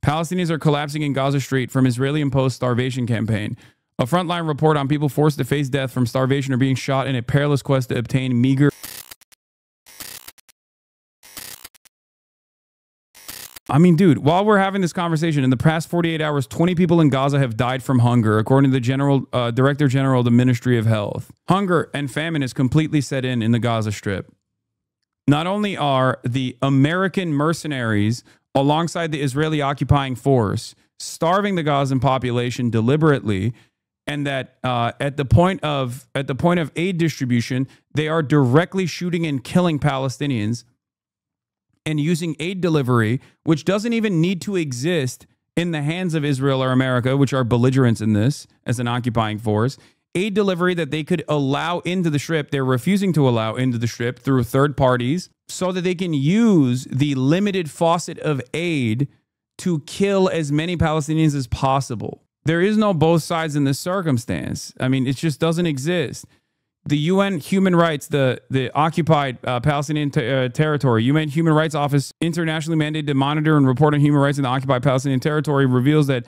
Palestinians are collapsing in Gaza Street from Israeli-imposed starvation campaign. A frontline report on people forced to face death from starvation or being shot in a perilous quest to obtain meager... I mean, dude, while we're having this conversation, in the past 48 hours, 20 people in Gaza have died from hunger, according to the Director General of the Ministry of Health. Hunger and famine is completely set in the Gaza Strip. Not only are the American mercenaries, alongside the Israeli occupying force, starving the Gazan population deliberately, and that at the point of aid distribution, they are directly shooting and killing Palestinians and using aid delivery, which doesn't even need to exist in the hands of Israel or America, which are belligerents in this as an occupying force. Aid delivery that they could allow into the Strip, they're refusing to allow into the Strip through third parties so that they can use the limited faucet of aid to kill as many Palestinians as possible. There is no both sides in this circumstance. I mean, it just doesn't exist. The UN Human Rights, the occupied Palestinian territory, UN Human Rights Office, internationally mandated to monitor and report on human rights in the occupied Palestinian territory, reveals that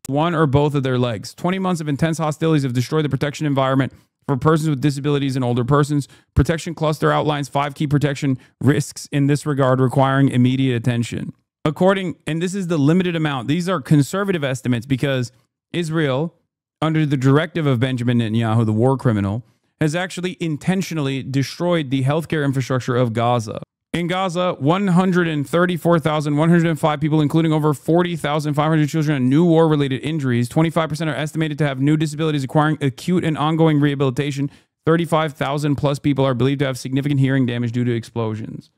one or both of their legs. 20 months of intense hostilities have destroyed the protection environment for persons with disabilities and older persons. Protection cluster outlines 5 key protection risks in this regard requiring immediate attention. And this is the limited amount. These are conservative estimates because Israel, under the directive of Benjamin Netanyahu, the war criminal, has actually intentionally destroyed the healthcare infrastructure of Gaza. In Gaza, 134,105 people, including over 40,500 children, had new war-related injuries. 25% are estimated to have new disabilities requiring acute and ongoing rehabilitation. 35,000 plus people are believed to have significant hearing damage due to explosions.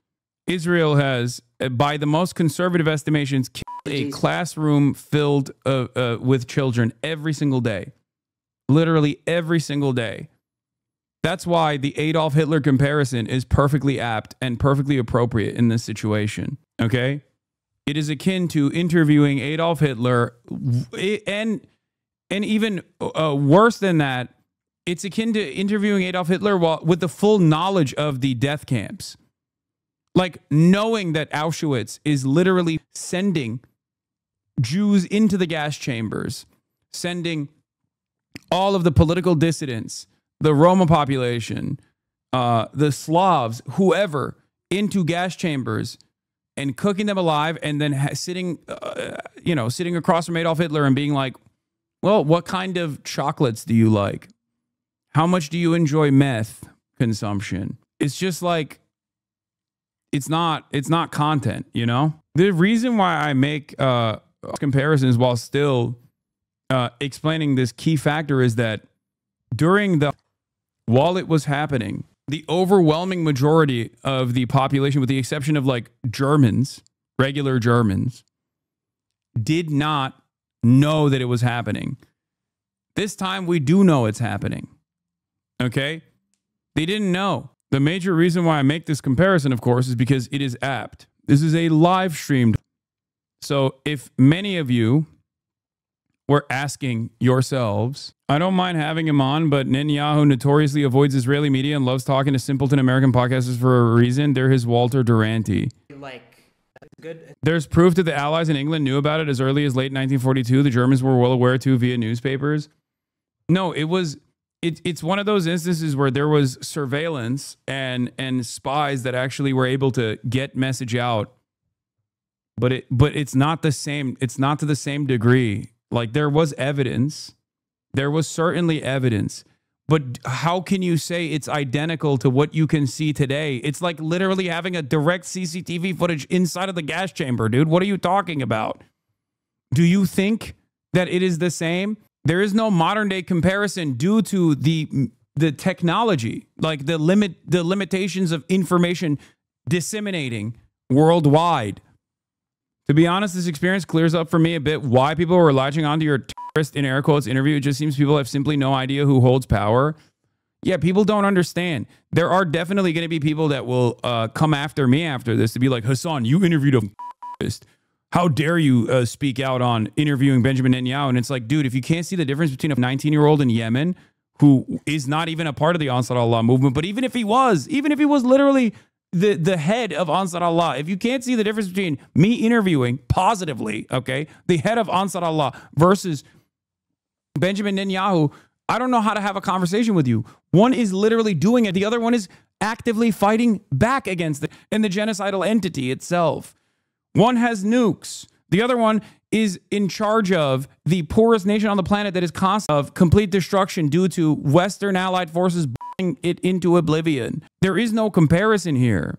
Israel has, by the most conservative estimations, killed a classroom filled with children every single day. Literally every single day. That's why the Adolf Hitler comparison is perfectly apt and perfectly appropriate in this situation. Okay? It is akin to interviewing Adolf Hitler, and even worse than that, it's akin to interviewing Adolf Hitler with the full knowledge of the death camps. Like knowing that Auschwitz is literally sending Jews into the gas chambers, sending all of the political dissidents, the Roma population, the Slavs, whoever, into gas chambers and cooking them alive, and then sitting across from Adolf Hitler and being like, well, what kind of chocolates do you like? How much do you enjoy meth consumption? It's just like, it's not content, you know? The reason why I make comparisons while still explaining this key factor is that while it was happening, the overwhelming majority of the population, with the exception of like Germans, regular Germans, did not know that it was happening. This time we do know it's happening. Okay? They didn't know. The major reason why I make this comparison, of course, is because it is apt. This is a live streamed. So if many of you were asking yourselves, I don't mind having him on, but Netanyahu notoriously avoids Israeli media and loves talking to simpleton American podcasters for a reason. They're his Walter Duranty. Good. There's proof that the Allies in England knew about it as early as late 1942. The Germans were well aware too via newspapers. No, it's one of those instances where there was surveillance and spies that actually were able to get message out. But it's not the same. It's not to the same degree. Like there was evidence. There was certainly evidence. But how can you say it's identical to what you can see today? It's like literally having a direct CCTV footage inside of the gas chamber, dude. What are you talking about? Do you think that it is the same? There is no modern day comparison due to the technology, like the limitations of information disseminating worldwide. To be honest, this experience clears up for me a bit why people were latching onto your terrorist, in air quotes, interview. It just seems people have simply no idea who holds power. Yeah, people don't understand. There are definitely going to be people that will come after me after this to be like, Hasan, you interviewed a terrorist. How dare you speak out on interviewing Benjamin Netanyahu? And it's like, dude, if you can't see the difference between a 19-year-old in Yemen who is not even a part of the Ansar Allah movement, but even if he was literally the head of Ansar Allah. If you can't see the difference between me interviewing positively, okay, the head of Ansar Allah versus Benjamin Netanyahu, I don't know how to have a conversation with you. One is literally doing it. The other one is actively fighting back against it and the genocidal entity itself. One has nukes. The other one is in charge of the poorest nation on the planet that is constant of complete destruction due to Western allied forces burning it into oblivion. There is no comparison here.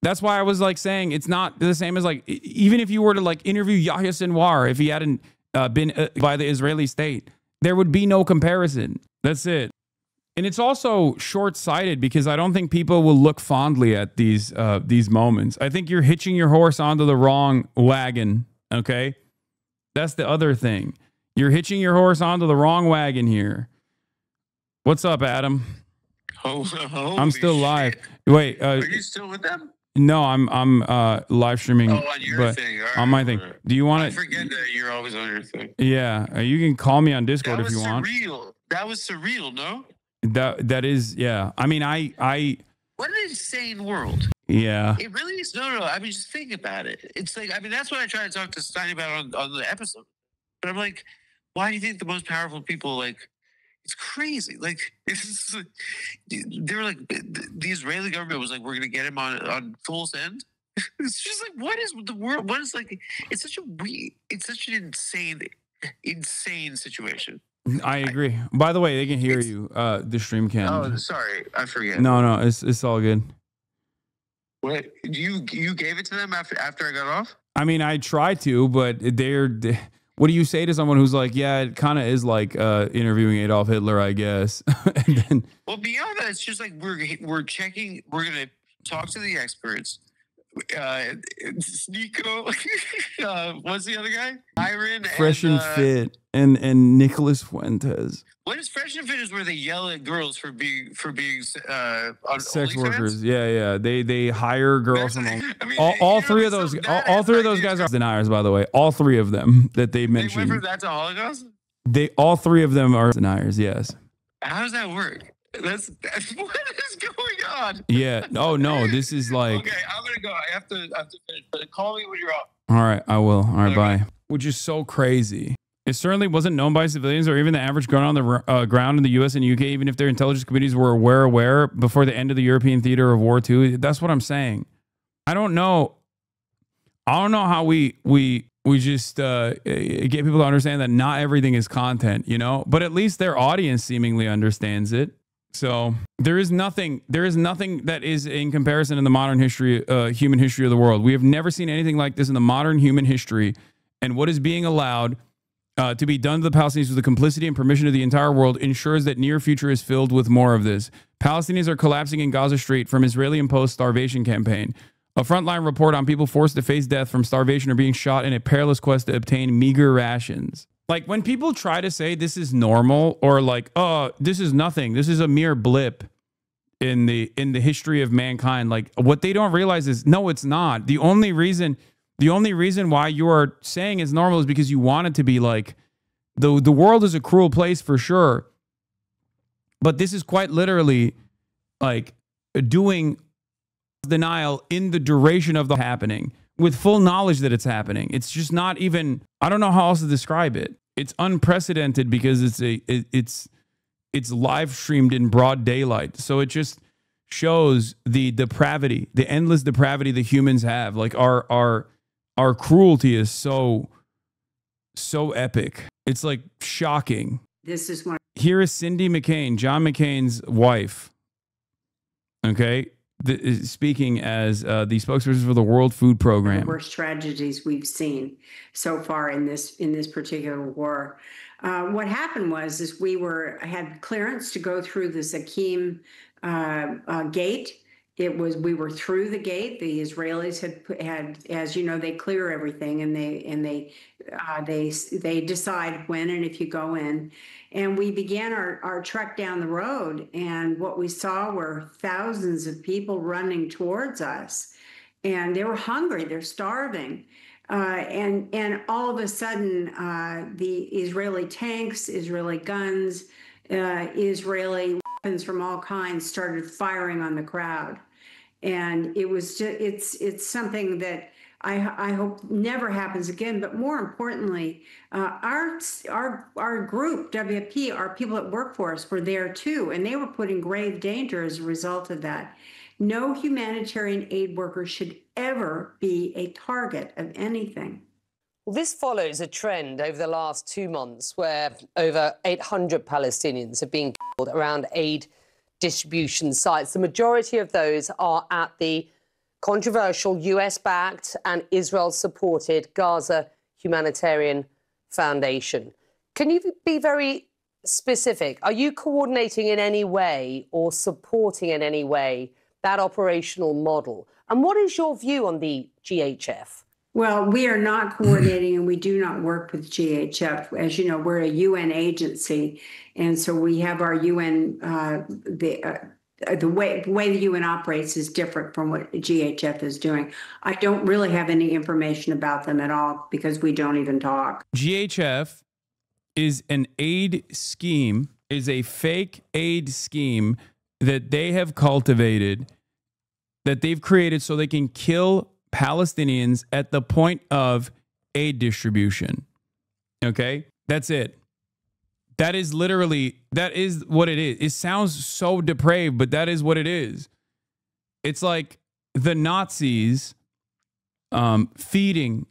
That's why I was like saying it's not the same as like, even if you were to like interview Yahya Sinwar, if he hadn't been by the Israeli state, there would be no comparison. That's it. And it's also short-sighted because I don't think people will look fondly at these moments. I think you're hitching your horse onto the wrong wagon, okay? That's the other thing. You're hitching your horse onto the wrong wagon here. What's up, Adam? I'm still live. Wait, are you still with them? No, I'm live streaming. Oh, on your thing. Right, on my thing. right. Do you want to? I forget that you're always on your thing. Yeah, you can call me on Discord if you want. That was surreal, no? That is, yeah. I mean, I. What an insane world. Yeah. It really is. No. I mean, just think about it. It's like, I mean, that's what I try to talk to Steiny about on the episode. But I'm like, why do you think the most powerful people, like, it's crazy. Like, they were like, the Israeli government was like, we're going to get him on full send. It's just like, what is the world? What is like, it's such an insane situation. I agree. By the way, they can hear you. The stream can. Oh, sorry. I forget. No, it's all good. What? You gave it to them after I got off? I mean, I tried to, but what do you say to someone who's like, yeah, it kind of is like interviewing Adolf Hitler, I guess. And then, well, beyond that, it's just like we're checking. We're gonna talk to the experts. Sneeko, what's the other guy? Iron, Fresh and Fit, and Nicholas Fuentes. What is Fresh and Fit is where they yell at girls for being sex workers. Yeah. They hire girls from all three of those guys are deniers, by the way. All three of them that they mentioned. They went from that to Holocaust? All three of them are deniers, yes. How does that work? That's what is going on? Yeah. Oh no, this is like. Okay, I'm gonna go. I have to finish. But call me when you're off. All right, I will. All right, bye. Which is so crazy. It certainly wasn't known by civilians or even the average gun on the ground in the U.S. and UK, even if their intelligence committees were aware before the end of the European theater of war too. That's what I'm saying. I don't know how we just get people to understand that not everything is content, you know. But at least their audience seemingly understands it. So there is nothing that is in comparison in the modern history, human history of the world. We have never seen anything like this in the modern human history. And what is being allowed to be done to the Palestinians with the complicity and permission of the entire world ensures that near future is filled with more of this. Palestinians are collapsing in Gaza Street from Israeli-imposed starvation campaign. A frontline report on people forced to face death from starvation or being shot in a perilous quest to obtain meager rations. Like when people try to say this is normal or like, oh, this is nothing. This is a mere blip in the history of mankind. Like what they don't realize is no, it's not. The only reason why you are saying it's normal is because you want it to be like the world is a cruel place for sure. But this is quite literally like doing denial in the duration of the happening with full knowledge that it's happening. It's just not even, I don't know how else to describe it. It's unprecedented because it's live streamed in broad daylight. So it just shows the depravity, the endless depravity the humans have. Like our cruelty is so epic. It's like shocking. This is one. Here is Cindy McCain, John McCain's wife. Okay. Speaking as the spokesperson for the World Food Program. The worst tragedies we've seen so far in this particular war. What happened was we had clearance to go through the Zakim gate. We were through the gate. The Israelis had, as you know, they clear everything and they decide when and if you go in. And we began our trek down the road, and what we saw were thousands of people running towards us, and they were hungry, they're starving. And all of a sudden, the Israeli tanks, Israeli guns, Israeli weapons from all kinds started firing on the crowd. And it was just, it's something that I hope never happens again. But more importantly, our group, WFP, our people that work for us were there too, and they were put in grave danger as a result of that. No humanitarian aid worker should ever be a target of anything. Well, this follows a trend over the last 2 months where over 800 Palestinians have been killed around aid distribution sites. The majority of those are at the controversial US-backed and Israel-supported Gaza Humanitarian Foundation. Can you be very specific? Are you coordinating in any way or supporting in any way that operational model? And what is your view on the GHF? Well, we are not coordinating and we do not work with GHF. As you know, we're a UN agency. And so we have our UN, the way the UN operates is different from what GHF is doing. I don't really have any information about them at all because we don't even talk. GHF is an aid scheme, is a fake aid scheme that they have cultivated, that they've created so they can kill Palestinians at the point of aid distribution. Okay? That's it. That is literally, that is what it is. It sounds so depraved, but that is what it is. It's like the Nazis feeding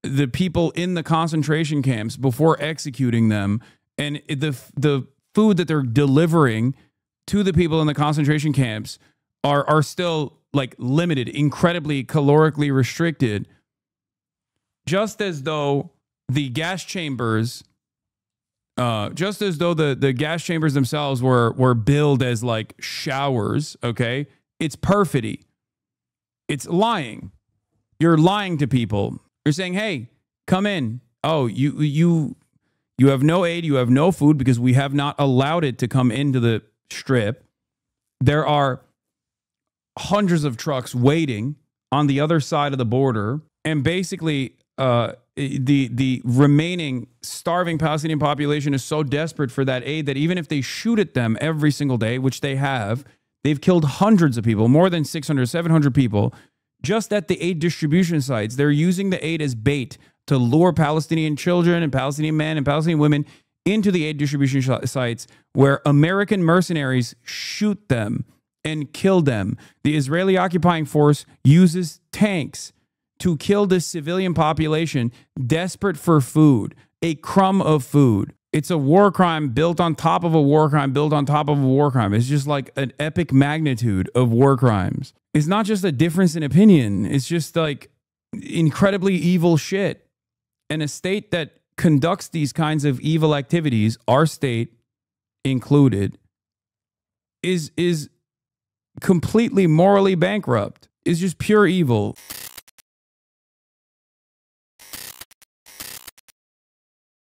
the people in the concentration camps before executing them, and the food that they're delivering to the people in the concentration camps are still like limited, incredibly calorically restricted, just as though the gas chambers, the gas chambers themselves were billed as like showers. Okay, it's perfidy. It's lying. You're lying to people. You're saying, "Hey, come in. Oh, you have no aid. You have no food because we have not allowed it to come into the strip. There are hundreds of trucks waiting on the other side of the border, and basically the remaining starving Palestinian population is so desperate for that aid that even if they shoot at them every single day, which they have, they've killed hundreds of people, more than 600, 700 people, just at the aid distribution sites. They're using the aid as bait to lure Palestinian children and Palestinian men and Palestinian women into the aid distribution sites where American mercenaries shoot them and kill them. The Israeli occupying force uses tanks to kill this civilian population desperate for food, a crumb of food. It's a war crime built on top of a war crime, built on top of a war crime. It's just like an epic magnitude of war crimes. It's not just a difference in opinion. It's just like incredibly evil shit. And a state that conducts these kinds of evil activities, our state included, is completely morally bankrupt. Is just pure evil.